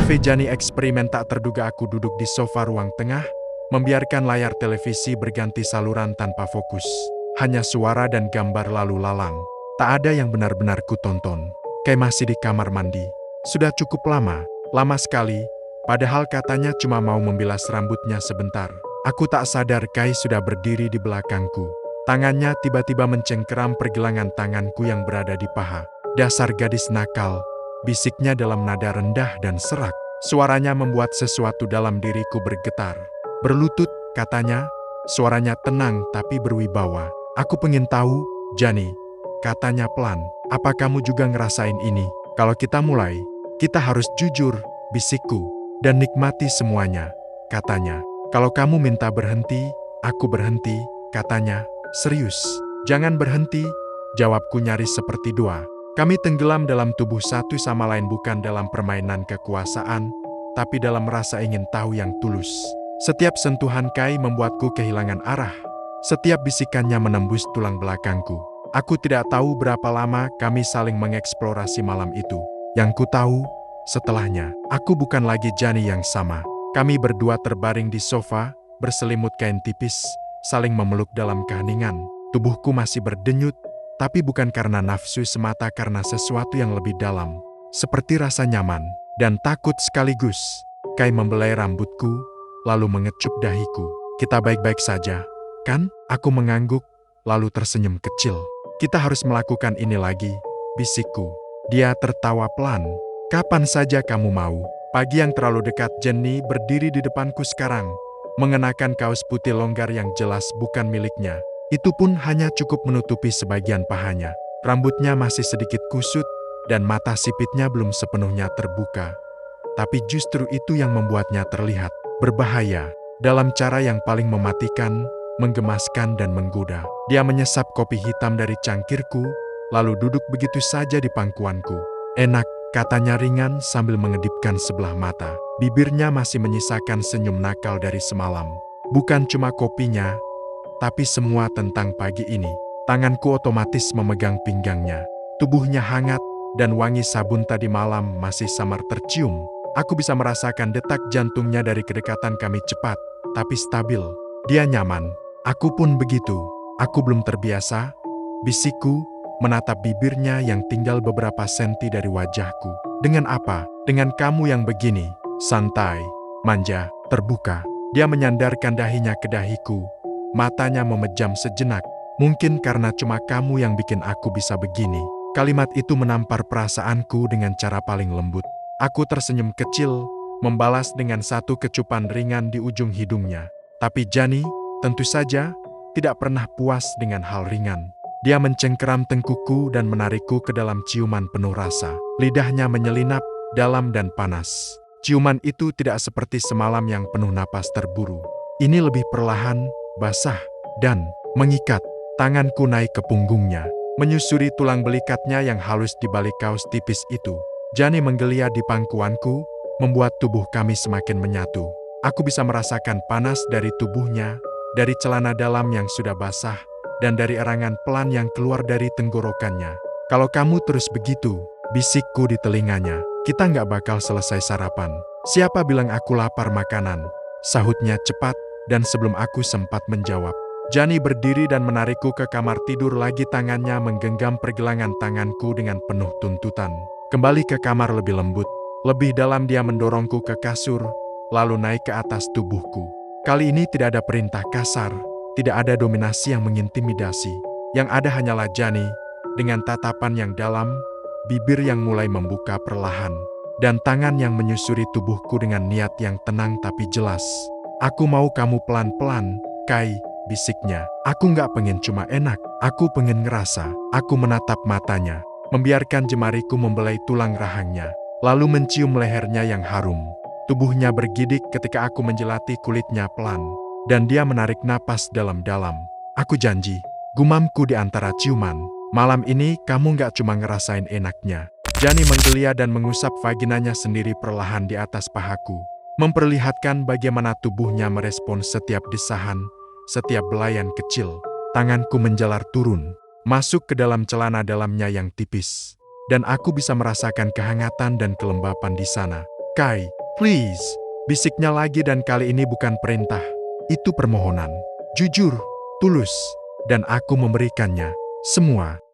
Cafe Jani eksperimen tak terduga. Aku duduk di sofa ruang tengah, membiarkan layar televisi berganti saluran tanpa fokus. Hanya suara dan gambar lalu lalang. Tak ada yang benar-benar kutonton. Kai masih di kamar mandi. Sudah cukup lama sekali, padahal katanya cuma mau membilas rambutnya sebentar. Aku tak sadar Kai sudah berdiri di belakangku. Tangannya tiba-tiba mencengkeram pergelangan tanganku yang berada di paha. Dasar gadis nakal, bisiknya dalam nada rendah dan serak. Suaranya membuat sesuatu dalam diriku bergetar. Berlutut, katanya, suaranya tenang tapi berwibawa. Aku pengen tahu, Jani, katanya pelan. Apa kamu juga ngerasain ini? Kalau kita mulai, kita harus jujur, bisikku, dan nikmati semuanya, katanya. Kalau kamu minta berhenti, aku berhenti, katanya. Serius, jangan berhenti, jawabku nyaris seperti doa. Kami tenggelam dalam tubuh satu sama lain, bukan dalam permainan kekuasaan, tapi dalam rasa ingin tahu yang tulus. Setiap sentuhan Kai membuatku kehilangan arah. Setiap bisikannya menembus tulang belakangku. Aku tidak tahu berapa lama kami saling mengeksplorasi malam itu. Yang ku tahu, setelahnya, aku bukan lagi Jani yang sama. Kami berdua terbaring di sofa, berselimut kain tipis, saling memeluk dalam keheningan. Tubuhku masih berdenyut, tapi bukan karena nafsu semata, karena sesuatu yang lebih dalam. Seperti rasa nyaman dan takut sekaligus. Kai membelai rambutku, lalu mengecup dahiku. Kita baik-baik saja, kan? Aku mengangguk, lalu tersenyum kecil. Kita harus melakukan ini lagi, bisikku. Dia tertawa pelan. Kapan saja kamu mau. Pagi yang terlalu dekat. Jenny berdiri di depanku sekarang, mengenakan kaos putih longgar yang jelas bukan miliknya. Itu pun hanya cukup menutupi sebagian pahanya. Rambutnya masih sedikit kusut, dan mata sipitnya belum sepenuhnya terbuka. Tapi justru itu yang membuatnya terlihat berbahaya, dalam cara yang paling mematikan, menggemaskan dan menggoda. Dia menyesap kopi hitam dari cangkirku, lalu duduk begitu saja di pangkuanku. Enak, katanya ringan sambil mengedipkan sebelah mata. Bibirnya masih menyisakan senyum nakal dari semalam. Bukan cuma kopinya, tapi semua tentang pagi ini. Tanganku otomatis memegang pinggangnya. Tubuhnya hangat, dan wangi sabun tadi malam masih samar tercium. Aku bisa merasakan detak jantungnya dari kedekatan kami, cepat, tapi stabil. Dia nyaman. Aku pun begitu. Aku belum terbiasa, bisikku, menatap bibirnya yang tinggal beberapa senti dari wajahku. Dengan apa? Dengan kamu yang begini, santai, manja, terbuka. Dia menyandarkan dahinya ke dahiku. Matanya memejam sejenak. Mungkin karena cuma kamu yang bikin aku bisa begini. Kalimat itu menampar perasaanku dengan cara paling lembut. Aku tersenyum kecil, membalas dengan satu kecupan ringan di ujung hidungnya. Tapi Jani, tentu saja, tidak pernah puas dengan hal ringan. Dia mencengkeram tengkukku dan menarikku ke dalam ciuman penuh rasa. Lidahnya menyelinap, dalam dan panas. Ciuman itu tidak seperti semalam yang penuh napas terburu. Ini lebih perlahan, basah, dan mengikat. Tanganku naik ke punggungnya, menyusuri tulang belikatnya yang halus di balik kaos tipis itu. Jani menggeliat di pangkuanku, membuat tubuh kami semakin menyatu. Aku bisa merasakan panas dari tubuhnya, dari celana dalam yang sudah basah, dan dari erangan pelan yang keluar dari tenggorokannya. Kalau kamu terus begitu, bisikku di telinganya, kita nggak bakal selesai sarapan. Siapa bilang aku lapar makanan? Sahutnya cepat, dan sebelum aku sempat menjawab. Jani berdiri dan menarikku ke kamar tidur lagi, tangannya menggenggam pergelangan tanganku dengan penuh tuntutan. Kembali ke kamar lebih lembut, lebih dalam. Dia mendorongku ke kasur, lalu naik ke atas tubuhku. Kali ini tidak ada perintah kasar, tidak ada dominasi yang mengintimidasi. Yang ada hanyalah Jani, dengan tatapan yang dalam, bibir yang mulai membuka perlahan, dan tangan yang menyusuri tubuhku dengan niat yang tenang tapi jelas. Aku mau kamu pelan-pelan, Kai, bisiknya. Aku nggak pengen cuma enak, aku pengen ngerasa. Aku menatap matanya, membiarkan jemariku membelai tulang rahangnya, lalu mencium lehernya yang harum. Tubuhnya bergidik ketika aku menjelati kulitnya pelan, dan dia menarik napas dalam-dalam. Aku janji, gumamku di antara ciuman, malam ini kamu nggak cuma ngerasain enaknya. Jani menggeliat dan mengusap vaginanya sendiri perlahan di atas pahaku, memperlihatkan bagaimana tubuhnya merespon setiap desahan, setiap belayan kecil. Tanganku menjalar turun, masuk ke dalam celana dalamnya yang tipis, dan aku bisa merasakan kehangatan dan kelembapan di sana. Kai, please. Bisiknya lagi dan kali ini bukan perintah. Itu permohonan. Jujur, tulus. Dan aku memberikannya semua.